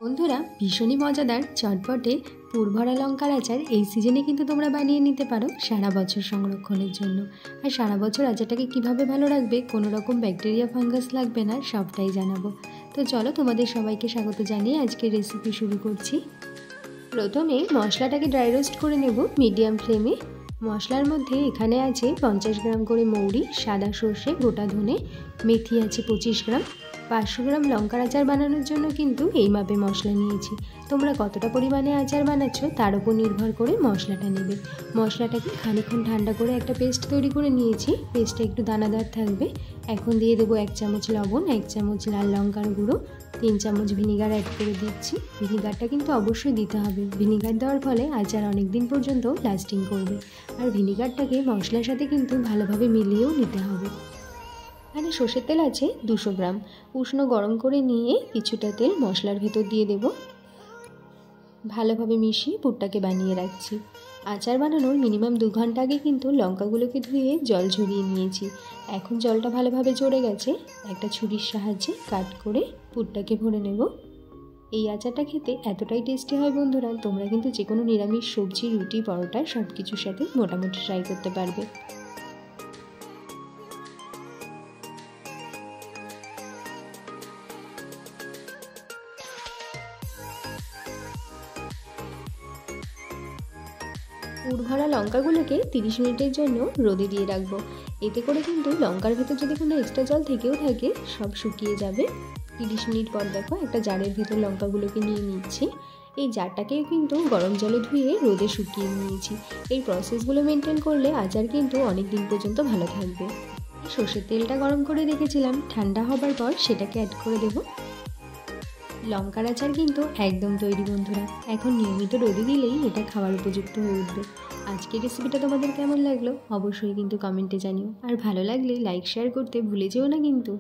বন্ধুরা, ভীষণই মজাদার চটপটে পুরভরা লঙ্কার আচার এই সিজনে কিন্তু তোমরা বানিয়ে নিতে পারো সারা বছর সংরক্ষণের জন্য। আর সারা বছর আচারটাকে কিভাবে ভালো রাখবে, কোনো রকম ব্যাকটেরিয়া ফাঙ্গাস লাগবে না, সবটাই জানাবো। তো চলো, তোমাদের সবাইকে স্বাগত জানিয়ে আজকের রেসিপি শুরু করছি। প্রথমে মশলাটাকে ড্রাই রোস্ট করে নেব মিডিয়াম ফ্লেমে। মশলার মধ্যে এখানে আছে 50 গ্রাম করে মৌরি, সাদা সর্ষে, গোটা ধনে, মেথি আছে 25 গ্রাম। 500 গ্রাম লঙ্কার আচার বানানোর জন্য কিন্তু এই মাপে মশলা নিয়েছি। তোমরা কতটা পরিমাণে আচার বানাচ্ছ তার উপর নির্ভর করে মশলাটা নেবে। মশলাটাকে খানিকক্ষণ ঠান্ডা করে একটা পেস্ট তৈরি করে নিয়েছি। পেস্টটা একটু দানাদার থাকবে। এখন দিয়ে দেবো 1 চামচ লবণ, 1 চামচ লাল লঙ্কার গুঁড়ো, 3 চামচ ভিনিগার অ্যাড করে দিচ্ছি। ভিনিগারটা কিন্তু অবশ্যই দিতে হবে। ভিনিগার দেওয়ার ফলে আচার অনেক দিন পর্যন্ত লাস্টিং করবে। আর ভিনিগারটাকে মশলার সাথে কিন্তু ভালোভাবে মিলিয়েও নিতে হবে। এখানে সর্ষের তেল আছে 200 গ্রাম। উষ্ণ গরম করে নিয়ে কিছুটা তেল মশলার ভেতর দিয়ে দেব। ভালোভাবে মিশিয়ে পুরটাকে বানিয়ে রাখছি। আচার বানানোর মিনিমাম 2 ঘন্টা আগে কিন্তু লঙ্কাগুলোকে ধুয়ে জল ঝরিয়ে নিয়েছি। এখন জলটা ভালোভাবে ঝরে গেছে। একটা ছুরির সাহায্যে কাট করে পুরটাকে ভরে নেব। এই আচারটা খেতে এতটাই টেস্টি হয় বন্ধুরা, তোমরা কিন্তু যে কোনো নিরামিষ সবজি, রুটি, পরোটা সব কিছুর সাথে মোটামুটি ট্রাই করতে পারবে। পুরভরা লঙ্কাগুলোকে 30 মিনিটের জন্য রোদে দিয়ে রাখবো। এতে করে কিন্তু লঙ্কার ভেতর যদি কোনো এক্সট্রা জল থেকেও থাকে সব শুকিয়ে যাবে। 30 মিনিট পর দেখো একটা জারের ভেতর লঙ্কাগুলোকে নিয়ে নিচ্ছি। এই জারটাকেও কিন্তু গরম জলে ধুয়ে রোদে শুকিয়ে নিয়েছি। এই প্রসেসগুলো মেনটেন করলে আচার কিন্তু অনেক দিন পর্যন্ত ভালো থাকবে। সর্ষের তেলটা গরম করে রেখেছিলাম, ঠান্ডা হবার পর সেটাকে অ্যাড করে দেবো। লঙ্কার আচার কিন্তু একদম তৈরি বন্ধুরা। এখন নিয়মিত রোদে দিলেই এটা খাওয়ার উপযুক্ত হয়ে উঠবে। আজকের রেসিপিটা তোমাদের কেমন লাগলো অবশ্যই কিন্তু কমেন্টে জানিও। আর ভালো লাগলে লাইক শেয়ার করতে ভুলে যেও না কিন্তু।